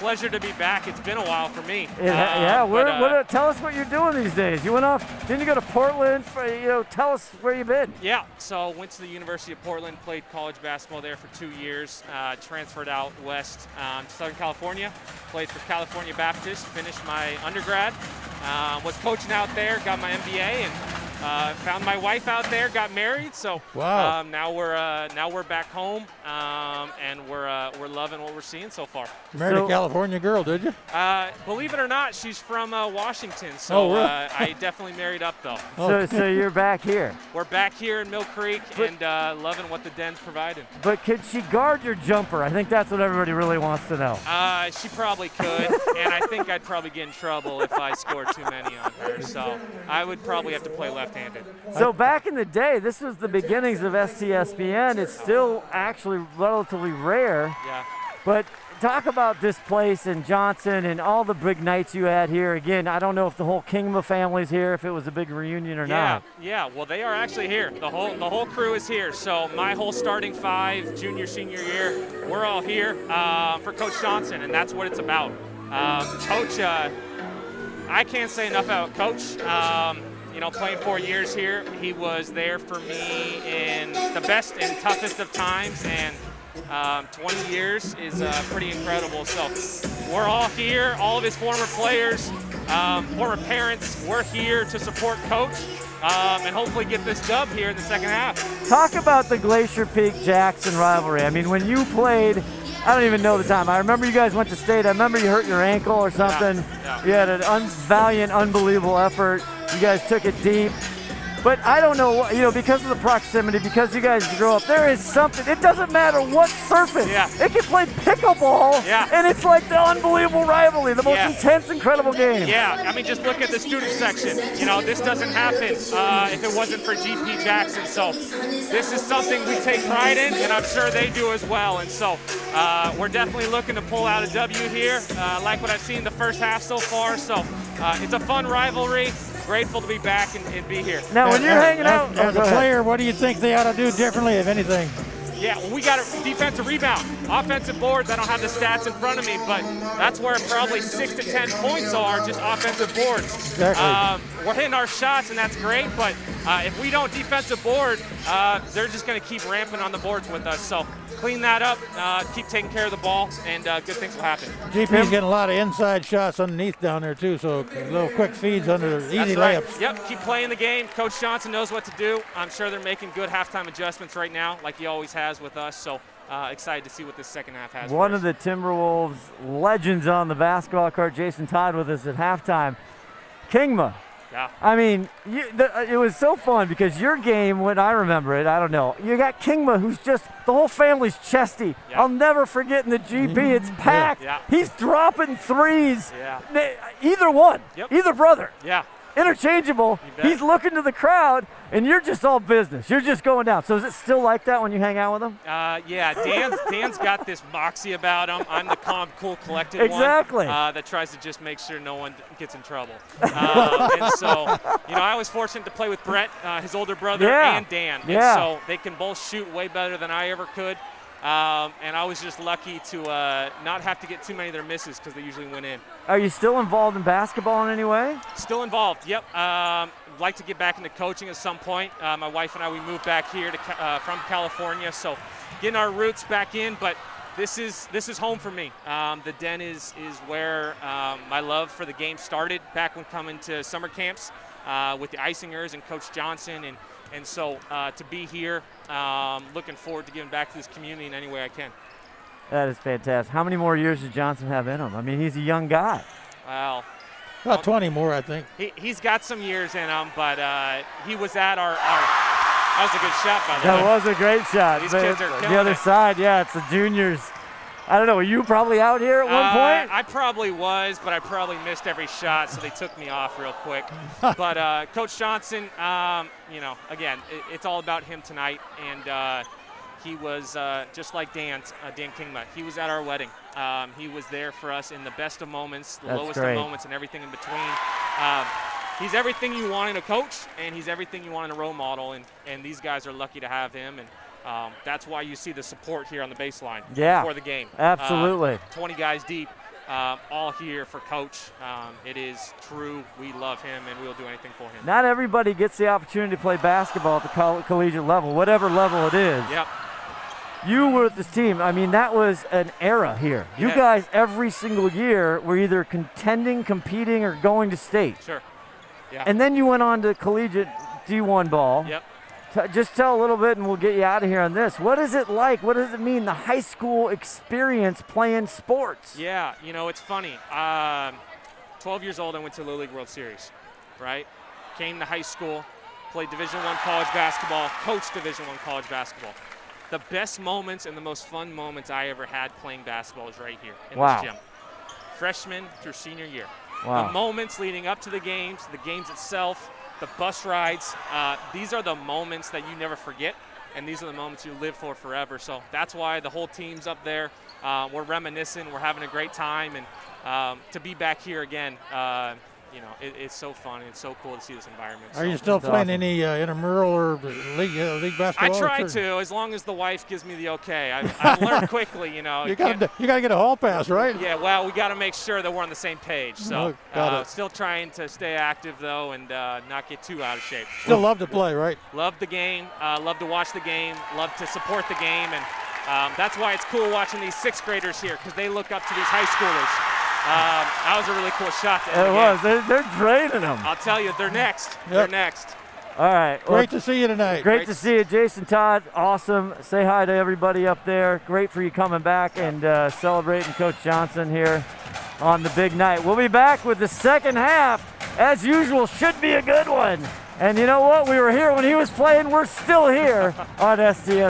pleasure to be back. It's been a while for me. Tell us what you're doing these days. You went off, didn't you go to Portland? Tell us where you've been. Yeah, so went to the University of Portland, played college basketball there for 2 years, transferred out west to Southern California, played for California Baptist, finished my undergrad, was coaching out there, got my MBA, and found my wife out there, got married. So wow. Now we're back home, and we're loving what we're seeing so far. Married a California girl, did you? Believe it or not, she's from Washington. So really? I definitely married up though. So you're back here. We're back here in Mill Creek and loving what the Den's providing. But could she guard your jumper? I think that's what everybody really wants to know. She probably could, and I think I'd probably get in trouble if I scored too many on her. So I would probably have to play left-handed. So back in the day, this was the beginnings of STSPN. It's still actually relatively rare. Yeah. But talk about this place and Johnson and all the big nights you had here. Again, I don't know if the whole Kingma family's here, if it was a big reunion or not. Yeah. Well, they are actually here. The whole crew is here. So my whole starting five, junior, senior year, we're all here for Coach Johnson, and that's what it's about. Coach, I can't say enough about Coach. Playing 4 years here, he was there for me in the best and toughest of times, and 20 years is pretty incredible. So we're all here, all of his former players, former parents, we're here to support Coach and hopefully get this dub here in the second half. Talk about the Glacier Peak-Jackson rivalry. I mean, when you played, I don't even know the time. I remember you guys went to state. I remember you hurt your ankle or something. Yeah. You had an valiant, unbelievable effort. You guys took it deep. But I don't know, because of the proximity, because you guys grew up, there is something. It doesn't matter what surface. Yeah. It can play pickleball, and it's like the unbelievable rivalry, the most intense, incredible game. Yeah, I mean, just look at the student section. This doesn't happen if it wasn't for GP Jackson. So this is something we take pride in, and I'm sure they do as well. And so we're definitely looking to pull out a W here. Like what I've seen the first half so far. So it's a fun rivalry. Grateful to be back and be here. Now, when you're hanging out as a player, what do you think they ought to do differently, if anything? Yeah, well, we got a defensive rebound. Offensive boards, I don't have the stats in front of me, but that's where probably 6 to 10 points are, just offensive boards. Exactly. We're hitting our shots, and that's great, but if we don't defensive board, they're just going to keep ramping on the boards with us. So clean that up, keep taking care of the ball, and good things will happen. GP's getting a lot of inside shots underneath down there, too, so little quick feeds under easy layups. Yep, keep playing the game. Coach Johnson knows what to do. I'm sure they're making good halftime adjustments right now, like he always has with us. So excited to see what this second half has. One of the Timberwolves legends on the basketball court, Jason Todd, with us at halftime. Kingma. Yeah. I mean, it was so fun because your game, when I remember it, I don't know, you got Kingma, who's just, the whole family's chesty. Yeah. I'll never forget in the GP, it's packed. Yeah. He's dropping threes. Yeah. Either one, either brother. Yeah. Interchangeable. He's looking to the crowd, and you're just all business. You're just going down. So is it still like that when you hang out with him? Yeah, Dan's got this moxie about him. I'm the calm, cool, collected one that tries to just make sure no one gets in trouble. And so, I was fortunate to play with Brett, his older brother, and Dan. And so they can both shoot way better than I ever could. And I was just lucky to not have to get too many of their misses because they usually went in. Are you still involved in basketball in any way? Still involved, yep. Like to get back into coaching at some point. My wife and I, we moved back here from California, so getting our roots back in, but this is home for me. The Den is where my love for the game started back when coming to summer camps with the Isingers and Coach Johnson, and so to be here, looking forward to giving back to this community in any way I can. That is fantastic. How many more years does Johnson have in him? I mean, he's a young guy. Well, about 20 more, I think. He's got some years in him, but he was at our that was a good shot, by the way. That was a great shot. These kids are killing the other it. side, it's the juniors. I don't know, were you probably out here at one point? I probably was, but I probably missed every shot, so they took me off real quick. But Coach Johnson, again, it's all about him tonight, and he was just like Dan Kingma. He was at our wedding. He was there for us in the best of moments, the lowest of moments, and everything in between. He's everything you want in a coach, and he's everything you want in a role model, and these guys are lucky to have him. And that's why you see the support here on the baseline before the game. Absolutely. 20 guys deep. all here for Coach. It is true. We love him, and we'll do anything for him. Not everybody gets the opportunity to play basketball at the collegiate level, whatever level it is. Yep. You were with this team. I mean, that was an era here. You Yeah. guys, every single year, were either contending, competing, or going to state. Sure. Yeah. And then you went on to collegiate D1 ball. Yep. Just tell a little bit, and we'll get you out of here on this. What is it like? What does it mean, the high school experience playing sports? Yeah, you know, it's funny. 12 years old, I went to the Little League World Series, right? Came to high school, played Division I college basketball, coached Division I college basketball. The best moments and the most fun moments I ever had playing basketball is right here in Wow. this gym. Freshman through senior year. Wow. The moments leading up to the games itself, the bus rides, these are the moments that you never forget, and these are the moments you live for forever. So that's why the whole team's up there. We're reminiscing, we're having a great time, and to be back here again, you know, it's so fun. It's so cool to see this environment. Are you still playing any intramural or league basketball? I try to, as long as the wife gives me the okay. I've learned quickly, you know. You got to get a hall pass, right? Yeah, well, we got to make sure that we're on the same page. So got it. still trying to stay active, though, and not get too out of shape. Still love to play, right? Love the game, love to watch the game, love to support the game, and that's why it's cool watching these sixth graders here, because they look up to these high schoolers. That was a really cool shot. It was. They're draining them. I'll tell you, they're next. Yep. They're next. All right. Great to see you tonight. Great to see you, Jason Todd. Awesome. Say hi to everybody up there. Great for you coming back and celebrating Coach Johnson here on the big night. We'll be back with the second half. As usual, should be a good one. And you know what? We were here when he was playing. We're still here on STSPN.